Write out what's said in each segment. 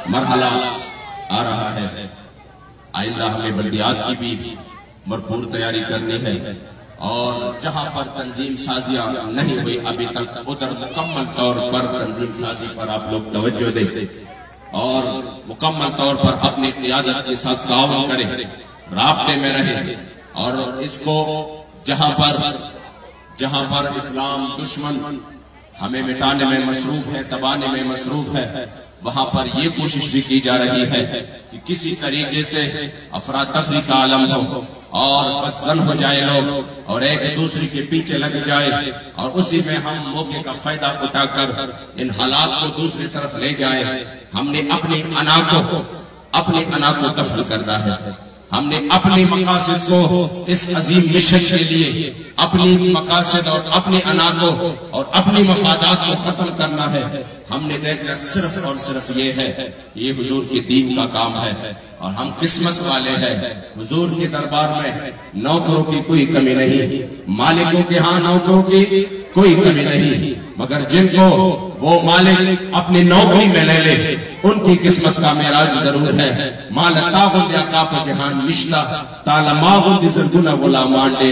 मरहला आ रहा है। आइंदा हमें बल्दियात की भी भरपूर तैयारी करनी है और जहां पर तंजीम साजियां नहीं हुई अभी तक उधर मुकम्मल तौर पर तंजीम साजी पर आप लोग तवज्जो दें और मुकम्मल तौर पर अपनी क़ियादत के साथ ताउन करें, राब्ते में रहे और इसको जहां पर इस्लाम दुश्मन हमें मिटाने में मसरूफ है, दबाने में मसरूफ है, वहां पर यह कोशिश भी की जा रही है कि किसी तरीके से अफरा तफरी का आलम हो और बदजन हो जाए लोग और एक दूसरे के पीछे लग जाए और उसी में हम मौके का फायदा उठाकर इन हालात को दूसरी तरफ ले जाए। हमने अपनी अना को दफन करना है। हमने अपनी मकासद को इस अजीम मिशन के लिए अपनी मकासद और अपने अना को और अपनी मफादात को खत्म करना है। हमने देखना सिर्फ और सिर्फ ये है कि ये हुजूर के दीन का काम है और हम किस्मत वाले हैं। हुजूर के दरबार में नौकरों की कोई कमी नहीं, मालिकों के यहाँ नौकरों की कोई कमी नहीं, मगर जिनको वो मालिक अपनी नौकरी में ले ले उनकी किस्मत का मेराज जरूर है। जहान मिश्ला तालमागुन दिजरगुना बोला मांडे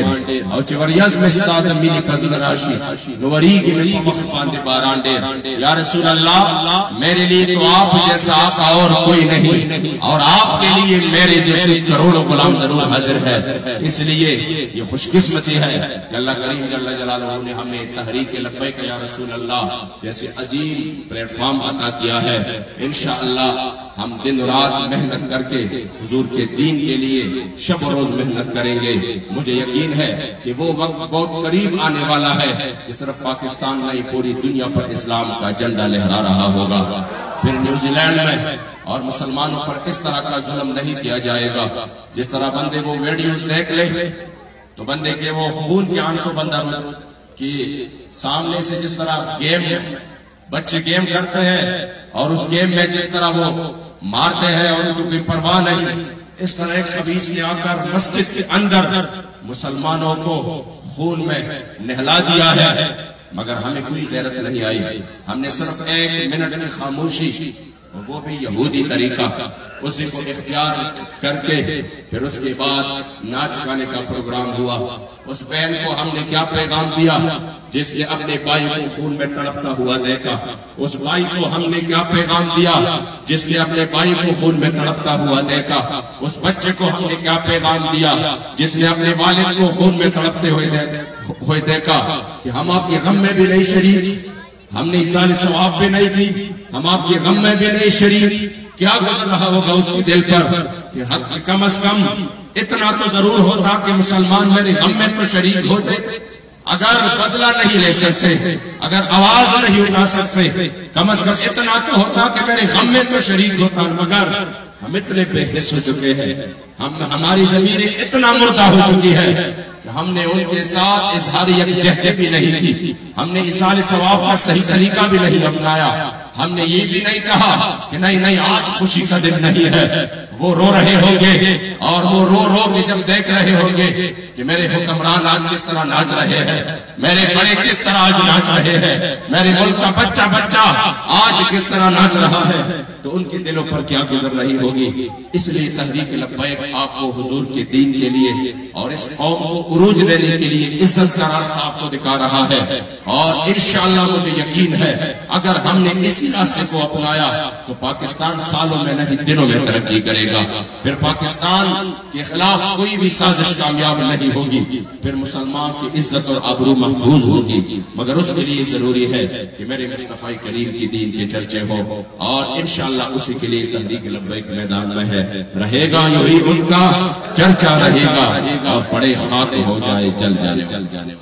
और चवरियाज में स्ताद मिली पज़न राशि नवरी की नदी मखबान दे बारांडे। या रसूल अल्लाह, मेरे लिए तो आप जैसा आका और कोई नहीं और आपके लिए मेरे जैसे करोड़ों गुलाम जरूर हाजिर है। इसलिए ये खुशकिस्मती है कि अल्लाह करीम जल्ल जलालहू ने हमें तहरीक लब्बैक या रसूल अल्लाह जैसे अजीम प्लेटफॉर्म अता किया है। इंशाअल्लाह हम दिन रात मेहनत करके हुजूर के दीन के लिए शब रोज मेहनत करेंगे। मुझे यकीन है कि वो वक्त बहुत करीब आने वाला है कि सिर्फ पाकिस्तान नहीं पूरी दुनिया पर इस्लाम का झंडा लहरा रहा होगा। फिर न्यूजीलैंड में और मुसलमानों पर इस तरह का जुल्म नहीं किया जाएगा। जिस तरह बंदे वो वीडियोस देख ले तो बंदे के वो खून के आंसू बंदर कि सामने से जिस तरह गेम बच्चे गेम करते हैं और उस गेम में जिस तरह वो मारते हैं और उनको कोई परवाह नहीं, इस तरह एक खबीस ने आकर मस्जिद के अंदर मुसलमानों को खून में नहला दिया है, मगर हमें कोई गैरत नहीं आई। हमने सिर्फ 1 मिनट की खामोशी, वो भी यहूदी तरीका, उसी को इख्तियार करके फिर उसके बाद नाच गाने का प्रोग्राम हुआ। उस बहन को हमने क्या पैगाम दिया जिसने अपने भाई को खून में तड़पता हुआ देखा? उस भाई को हमने क्या पैगाम दिया जिसने अपने भाई को खून में तड़पता हुआ देखा? उस बच्चे को हमने क्या पैगाम दिया जिसने अपने वालिद को खून में तड़पते हुए देखा? कि हम आपके गम में भी नहीं शरीक, हमने इसाल सवाब भी नहीं की, हम आपके गम में भी नहीं शरीक। क्या गुजर रहा होगा उसके दिल पर कि हद कम अज कम इतना तो जरूर होता कि मुसलमान मेरे गम में तो शरीक होते। अगर बदला नहीं ले सकते, अगर आवाज नहीं उठा सकते, कम अज कम इतना तो होता कि मेरे गम में तो शरीक होता। मगर हम इतने बेहिस हो चुके हैं, हमारी ज़मीरें इतना मुर्दा हो चुकी है कि हमने उनके साथ इजहार यकजहती भी नहीं की, हमने इसाल सवाब का सही तरीका भी नहीं अपनाया। हमने ये भी नहीं कहा कि नहीं आज खुशी का दिन नहीं है। वो रो रहे होंगे और वो रो के जब देख रहे होंगे कि मेरे हुक्मरान आज किस तरह नाच रहे हैं, मेरे बड़े किस तरह आज नाच रहे हैं, मेरे मुल्क का बच्चा आज किस तरह नाच रहा है, तो उनके दिलों पर क्या गुजर रही होगी। इसलिए तहरीक लब्बैक आपको हुजूर के दीन के लिए और इस कौम को उरूज देने के लिए इज्जत का रास्ता आपको दिखा रहा है। और इंशाअल्लाह मुझे यकीन है अगर हमने इसी रास्ते को अपनाया तो पाकिस्तान सालों में नहीं दिनों में तरक्की करेगा। फिर पाकिस्तान के खिलाफ कोई भी साजिश कामयाब नहीं होगी, फिर मुसलमान की इज्जत और आबरू महफूज होगी। मगर उसके लिए जरूरी है कि मेरे मुस्तफा करीम की दीन के चर्चे हो और इंशाअल्लाह उसी के लिए तहरीक लब्बैक मैदान में है रहेगा, यही उनका चर्चा रहेगा और बड़े खाते हो जाए चल जाने